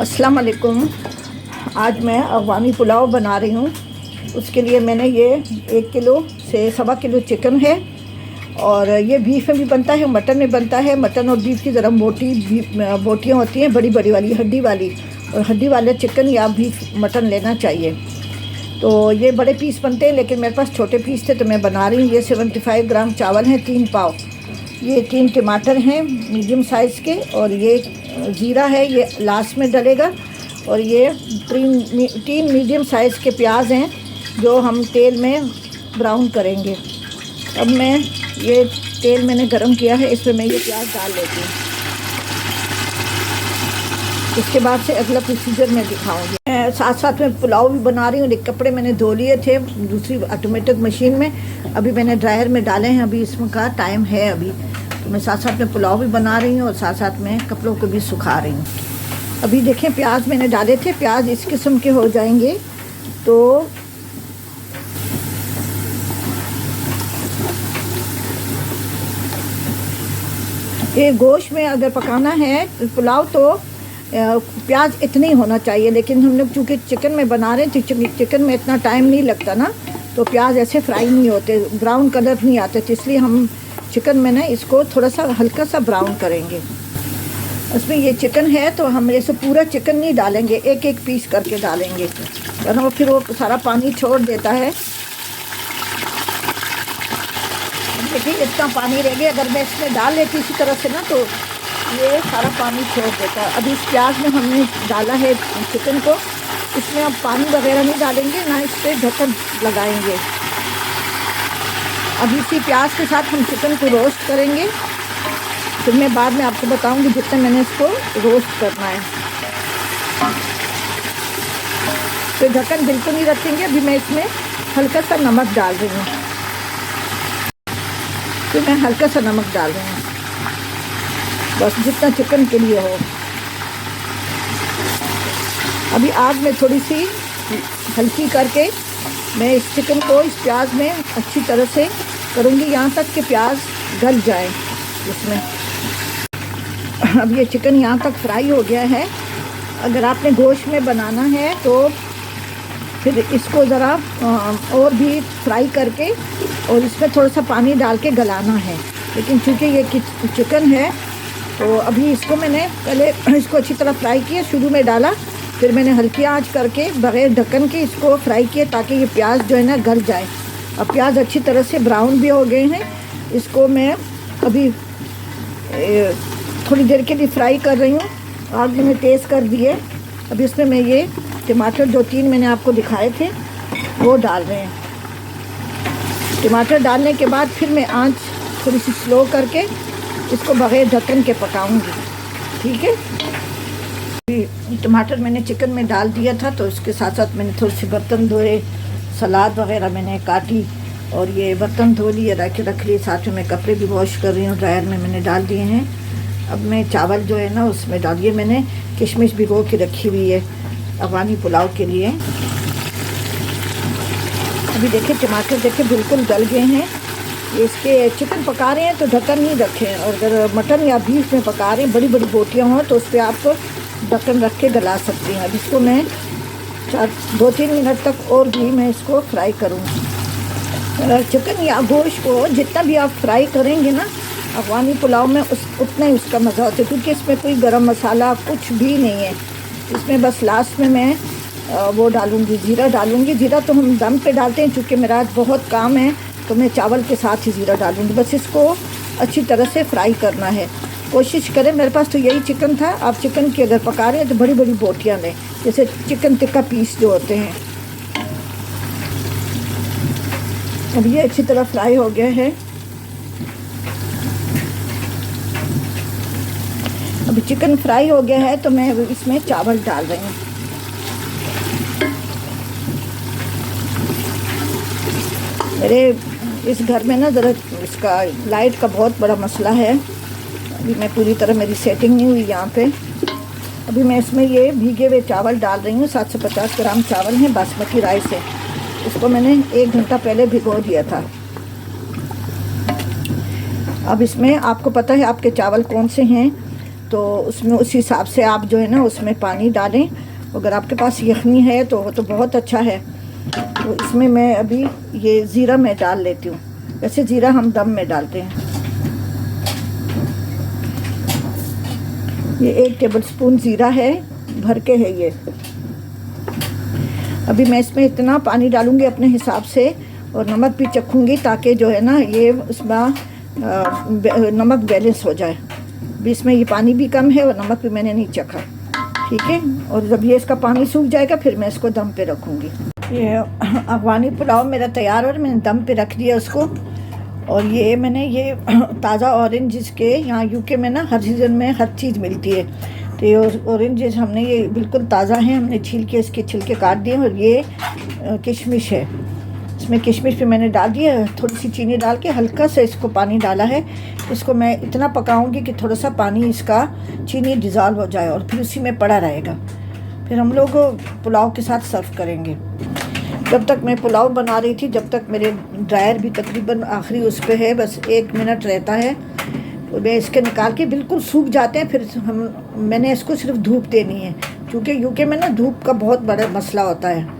अस्सलाम वालेकुम। आज मैं अफ़गानी पुलाव बना रही हूँ। उसके लिए मैंने ये 1 किलो से 1.25 किलो चिकन है और ये बीफ में भी बनता है, मटन में बनता है। मटन और बीफ की ज़रा मोटी बोटियाँ होती हैं, बड़ी बड़ी वाली, हड्डी वाली, और हड्डी वाले चिकन या बीफ मटन लेना चाहिए। तो ये बड़े पीस बनते हैं, लेकिन मेरे पास छोटे पीस थे तो मैं बना रही हूँ। ये 75 ग्राम चावल हैं, 3 पाव। ये 3 टमाटर हैं मीडियम साइज़ के, और ये ज़ीरा है, ये लास्ट में डलेगा। और ये 3 मीडियम साइज़ के प्याज हैं जो हम तेल में ब्राउन करेंगे। अब मैं ये तेल मैंने गरम किया है, इसमें मैं ये प्याज डाल लेती हूँ। इसके बाद से अगला प्रोसीजर मैं दिखाऊंगी। मैं साथ साथ में पुलाव भी बना रही हूँ। एक कपड़े मैंने धो लिए थे दूसरी ऑटोमेटिक मशीन में, अभी मैंने ड्रायर में डाले हैं। अभी इसमें का टाइम है अभी, तो मैं साथ साथ में पुलाव भी बना रही हूँ और साथ साथ में कपड़ों को भी सुखा रही हूँ। अभी देखें, प्याज मैंने डाले थे, प्याज इस किस्म के हो जाएंगे तो ये गोश्त में अगर पकाना है पुलाव तो प्याज इतना ही होना चाहिए। लेकिन हम लोग चूँकि चिकन में बना रहे हैं तो चिकन में इतना टाइम नहीं लगता ना, तो प्याज ऐसे फ्राई नहीं होते, ब्राउन कलर नहीं आते। तो इसलिए हम चिकन में ना इसको थोड़ा सा हल्का सा ब्राउन करेंगे। उसमें ये चिकन है तो हम ऐसे पूरा चिकन नहीं डालेंगे, एक एक पीस करके डालेंगे, वरना फिर वो सारा पानी छोड़ देता है। देखिए इतना पानी रह गया, अगर मैं इसमें डाल लेती इसी तरह से ना तो ये सारा पानी छोड़ देता है। अभी इस प्याज में हमने डाला है चिकन को, इसमें अब पानी वगैरह नहीं डालेंगे, ना इस पर ढक्कन लगाएंगे। अभी इसी प्याज के साथ हम चिकन को रोस्ट करेंगे, फिर मैं बाद में आपको बताऊंगी जितना मैंने इसको रोस्ट करना है। तो ढक्कन बिल्कुल नहीं रखेंगे। अभी मैं इसमें हल्का सा नमक डाल रही हूँ, तो मैं हल्का सा नमक डाल रही हूँ, बस जितना चिकन के लिए हो। अभी आग में थोड़ी सी हल्की करके मैं इस चिकन को इस प्याज में अच्छी तरह से करूँगी, यहाँ तक कि प्याज गल जाए इसमें। अब ये चिकन यहाँ तक फ्राई हो गया है। अगर आपने गोश्त में बनाना है तो फिर इसको ज़रा और भी फ्राई करके और इसमें थोड़ा सा पानी डाल के गलाना है। लेकिन चूँकि ये चिकन है तो अभी इसको मैंने पहले इसको अच्छी तरह फ्राई किया, शुरू में डाला, फिर मैंने हल्की आंच करके बग़ैर ढक्कन के इसको फ्राई किया ताकि ये प्याज जो है ना गल जाए। अब प्याज अच्छी तरह से ब्राउन भी हो गए हैं। इसको मैं अभी थोड़ी देर के लिए फ्राई कर रही हूँ। आग मैंने तेज़ कर दी है। अभी इसमें मैं ये टमाटर जो 3 मैंने आपको दिखाए थे वो डाल रहे हैं। टमाटर डालने के बाद फिर मैं आंच थोड़ी सी स्लो करके इसको बग़ैर ढक्कन के पकाऊंगी, ठीक है। टमाटर मैंने चिकन में डाल दिया था, तो इसके साथ साथ मैंने थोड़े से बर्तन धोए, सलाद वगैरह मैंने काटी और ये बर्तन धो लिए, रख लिए। साथ में मैं कपड़े भी वॉश कर रही हूँ, ड्रायर में मैंने डाल दिए हैं। अब मैं चावल जो है ना उसमें डालिए, मैंने किशमिश भिगो के रखी हुई है अफ़गानी पुलाव के लिए। अभी देखिए टमाटर देखिए बिल्कुल गल गए हैं। इसके चिकन पका रहे हैं तो ढक्कन नहीं रखें, और अगर मटन या बीफ में पका रहे हैं बड़ी बड़ी बोटियाँ हों तो उस पर आप ढक्कन रख के गला सकती हैं। अब इसको मैं 2-3 मिनट तक और भी मैं इसको फ्राई करूँगी। चिकन या गोश्त को जितना भी आप फ्राई करेंगे ना अफ़गानी पुलाव में उतना ही उसका मज़ा होता है, क्योंकि इसमें कोई गरम मसाला कुछ भी नहीं है। इसमें बस लास्ट में मैं वो डालूँगी, ज़ीरा डालूँगी। ज़ीरा तो हम दम पे डालते हैं, चूँकि मेरा आज बहुत काम है तो मैं चावल के साथ ही ज़ीरा डालूँगी। बस इसको अच्छी तरह से फ्राई करना है। कोशिश करें, मेरे पास तो यही चिकन था। आप चिकन की अगर पका रहे हैं तो बड़ी बड़ी बोटियाँ लें, जैसे चिकन टिक्का पीस जो होते हैं। अब ये अच्छी तरह फ्राई हो गया है। अभी चिकन फ्राई हो गया है तो मैं इसमें चावल डाल रही हूँ। मेरे इस घर में ना ज़रा इसका लाइट का बहुत बड़ा मसला है। अभी मैं पूरी तरह, मेरी सेटिंग नहीं हुई यहाँ पे। अभी मैं इसमें ये भीगे हुए चावल डाल रही हूँ। 750 ग्राम चावल हैं बासमती राइस है। इसको मैंने 1 घंटा पहले भिगो दिया था। अब इसमें आपको पता है आपके चावल कौन से हैं, तो उसमें उस हिसाब से आप जो है ना उसमें पानी डालें। अगर आपके पास यखनी है तो बहुत अच्छा है। तो इसमें मैं अभी ये ज़ीरा मैं डाल लेती हूँ। वैसे ज़ीरा हम दम में डालते हैं। ये 1 टेबलस्पून ज़ीरा है, भर के है ये। अभी मैं इसमें इतना पानी डालूँगी अपने हिसाब से, और नमक भी चखूँगी ताकि जो है ना ये उसमें नमक बैलेंस हो जाए। अभी इसमें ये पानी भी कम है और नमक भी मैंने नहीं चखा, ठीक है। और जब ये इसका पानी सूख जाएगा फिर मैं इसको दम पे रखूँगी। ये अफगानी पुलाव मेरा तैयार और मैंने दम पे रख दिया उसको। और ये मैंने ये ताज़ा ऑरेंज, जिसके यहाँ यूके में ना हर सीज़न में हर चीज़ मिलती है, तो ये ऑरेंज हमने ये बिल्कुल ताज़ा है, हमने छील के इसके छिलके काट दिए। और ये किशमिश है, इसमें किशमिश भी मैंने डाल दिया, थोड़ी सी चीनी डाल के हल्का सा इसको पानी डाला है। इसको मैं इतना पकाऊंगी कि थोड़ा सा पानी इसका चीनी डिज़ोल्व हो जाए और फिर उसी में पड़ा रहेगा। फिर हम लोग पुलाव के साथ सर्व करेंगे। जब तक मैं पुलाव बना रही थी, जब तक मेरे ड्रायर भी तकरीबन आखिरी उस पे है, बस 1 मिनट रहता है, तो मैं इसके निकाल के बिल्कुल सूख जाते हैं। फिर मैंने इसको सिर्फ धूप देनी है, क्योंकि यूके में ना धूप का बहुत बड़ा मसला होता है।